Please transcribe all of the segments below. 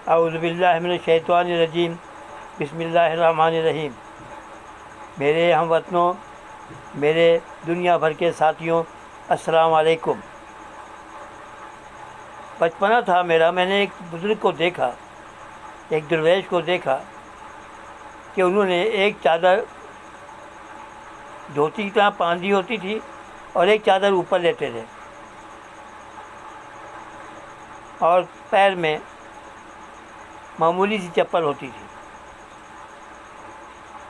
اعوذ باللہ من الشیطان الرجیم، بسم اللہ الرحمن الرحیم۔ میرے ہم وطنوں، میرے دنیا بھر کے ساتھیوں، السلام علیکم۔ بچپنا تھا میرا، میں نے ایک بزرگ کو دیکھا، ایک درویش کو دیکھا کہ انہوں نے ایک چادر دھوتی کی طرح باندھی ہوتی تھی اور ایک چادر اوپر لیتے تھے اور پیر میں معمولی سی چپل ہوتی تھی۔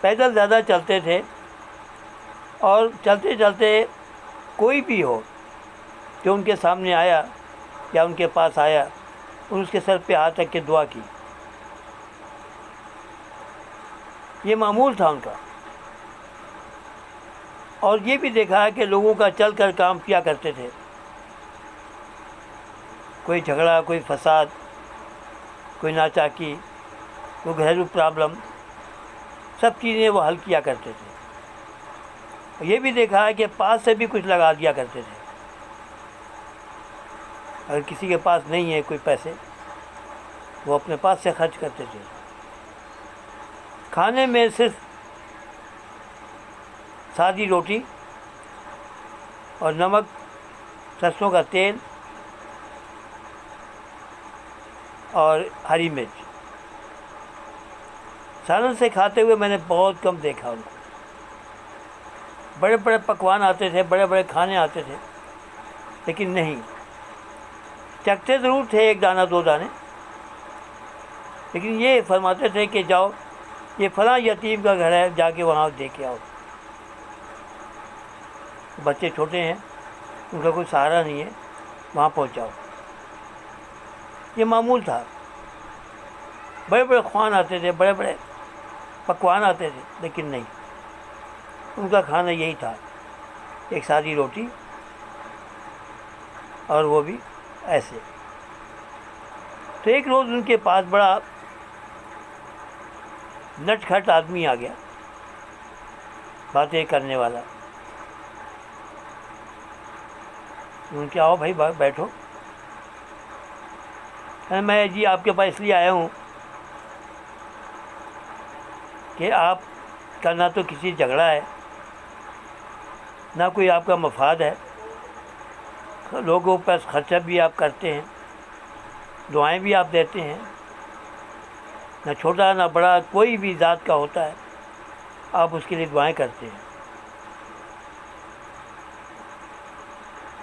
پیدل زیادہ چلتے تھے اور چلتے چلتے کوئی بھی ہو جو ان کے سامنے آیا یا ان کے پاس آیا، اس کے سر پہ ہاتھ رکھ کے دعا کی۔ یہ معمول تھا ان کا۔ اور یہ بھی دیکھا ہے کہ لوگوں کا چل کر کام کیا کرتے تھے، کوئی جھگڑا، کوئی فساد، کوئی ناچاکی، کوئی گھریلو پرابلم، سب چیزیں وہ حل کیا کرتے تھے۔ یہ بھی دیکھا ہے کہ پاس سے بھی کچھ لگا دیا کرتے تھے۔ اگر کسی کے پاس نہیں ہے کوئی پیسے، وہ اپنے پاس سے خرچ کرتے تھے۔ کھانے میں صرف سادی روٹی اور نمک، سرسوں کا تیل اور ہری مرچ، سالن سے کھاتے ہوئے میں نے بہت کم دیکھا ان کو۔ بڑے بڑے پکوان آتے تھے، بڑے بڑے کھانے آتے تھے، لیکن نہیں، چکھتے ضرور تھے ایک دانہ دو دانے، لیکن یہ فرماتے تھے کہ جاؤ یہ فلاں یتیم کا گھر ہے، جا کے وہاں دیکھ کے آؤ۔ بچے چھوٹے ہیں، ان کا کوئی سہارا نہیں ہے، وہاں پہنچاؤ۔ یہ معمول تھا۔ بڑے بڑے خوان آتے تھے، بڑے بڑے پکوان آتے تھے، لیکن نہیں، ان کا کھانا یہی تھا، ایک سادی روٹی، اور وہ بھی ایسے۔ تو ایک روز ان کے پاس بڑا نٹ کھٹ آدمی آ گیا، باتیں کرنے والا۔ ان کے آؤ بھائی بیٹھو۔ میں جی آپ کے پاس اس لیے آیا ہوں کہ آپ کا نہ تو کسی جھگڑا ہے، نہ کوئی آپ کا مفاد ہے، لوگوں پر خرچہ بھی آپ کرتے ہیں، دعائیں بھی آپ دیتے ہیں، نہ چھوٹا نہ بڑا کوئی بھی ذات کا ہوتا ہے، آپ اس کے لیے دعائیں کرتے ہیں۔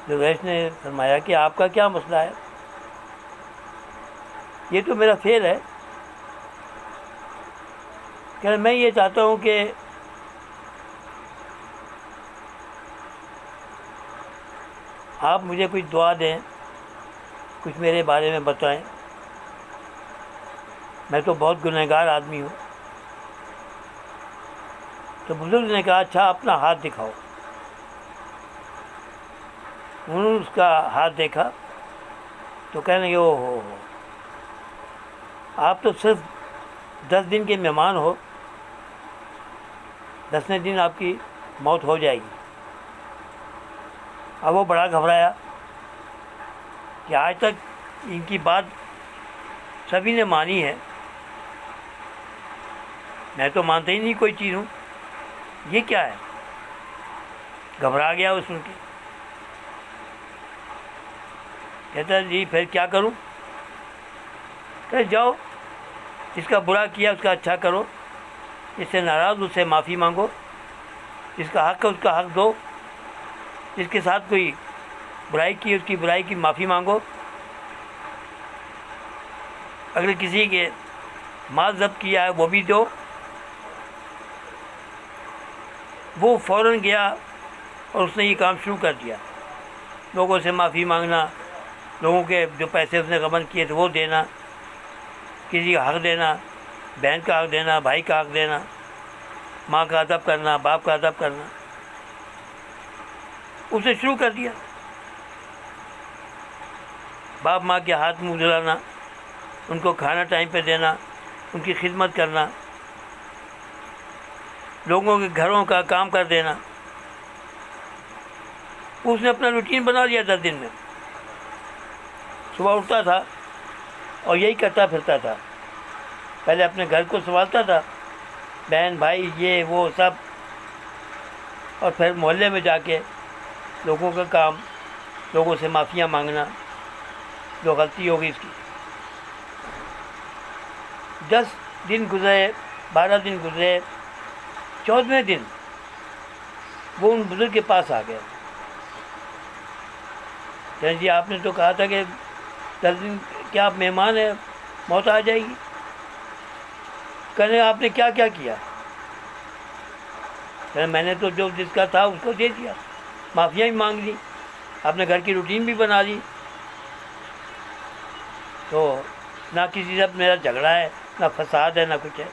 درویش نے فرمایا کہ آپ کا کیا مسئلہ ہے؟ یہ تو میرا فعل ہے کہ میں یہ چاہتا ہوں کہ آپ مجھے کچھ دعا دیں، کچھ میرے بارے میں بتائیں، میں تو بہت گنہگار آدمی ہوں۔ تو بزرگ نے کہا اچھا اپنا ہاتھ دکھاؤ۔ انہوں نے اس کا ہاتھ دیکھا تو کہنے لگے او ہو، آپ تو صرف 10 دن کے مہمان ہو، 10ویں دن آپ کی موت ہو جائے گی۔ اب وہ بڑا گھبرایا کہ آج تک ان کی بات سبھی نے مانی ہے، میں تو مانتا ہی نہیں کوئی چیز ہوں، یہ کیا ہے؟ گھبرا گیا وہ سن کے۔ کہتا ہے جی پھر کیا کروں؟ کہ جاؤ، جس کا برا کیا اس کا اچھا کرو، جس سے ناراض اس سے معافی مانگو، جس کا حق ہے اس کا حق دو، جس کے ساتھ کوئی برائی کی اس کی برائی کی معافی مانگو، اگر کسی کے مال ضبط کیا ہے وہ بھی دو۔ وہ فوراً گیا اور اس نے یہ کام شروع کر دیا، لوگوں سے معافی مانگنا، لوگوں کے جو پیسے اس نے غبن کیے تھے وہ دینا، کسی کا حق دینا، بہن کا حق دینا، بھائی کا حق دینا، ماں کا ادب کرنا، باپ کا ادب کرنا، اسے شروع کر دیا۔ باپ ماں کے ہاتھ منہ دھلانا، ان کو کھانا ٹائم پہ دینا، ان کی خدمت کرنا، لوگوں کے گھروں کا کام کر دینا، اس نے اپنا روٹین بنا لیا 10 دن میں۔ صبح اٹھتا تھا، اور یہی کرتا پھرتا تھا. پہلے اپنے گھر کو سنبھالتا تھا، بہن بھائی یہ وہ سب، اور پھر محلے میں جا کے لوگوں کا کام، لوگوں سے معافیاں مانگنا جو غلطی ہوگی اس کی. 10 دن گزرے، 12 دن گزرے، 14ویں دن وہ ان بزرگ کے پاس آ گئے. کہ جی آپ نے تو کہا تھا کہ 10 دن کیا آپ مہمان ہیں، موت آ جائے گی. کہنے آپ نے کیا کیا کیا؟ کہنے میں نے تو جو جس کا تھا اس کو دے دیا، معافیاں بھی مانگ لی، آپ نے گھر کی روٹین بھی بنا لی، تو نہ کسی سے میرا جھگڑا ہے، نہ فساد ہے، نہ کچھ ہے.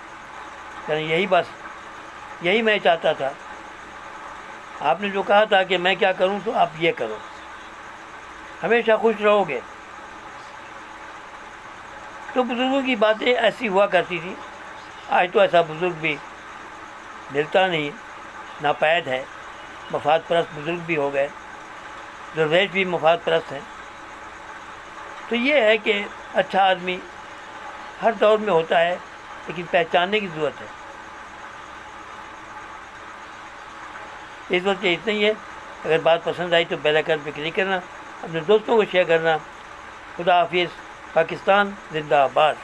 کہنے یہی بس یہی میں چاہتا تھا، آپ نے جو کہا تھا کہ میں کیا کروں تو آپ یہ کرو، ہمیشہ خوش رہو گے. تو بزرگوں کی باتیں ایسی ہوا کرتی تھی. آج تو ایسا بزرگ بھی ملتا نہیں، ناپید ہے. مفاد پرست بزرگ بھی ہو گئے، درویش بھی مفاد پرست ہیں. تو یہ ہے کہ اچھا آدمی ہر دور میں ہوتا ہے، لیکن پہچاننے کی ضرورت ہے. اس وقت اتنا ہی ہے. اگر بات پسند آئی تو بیل آئیکن پہ کلک کرنا، اپنے دوستوں کو شیئر کرنا. خدا حافظ. پاکستان زندہ باد.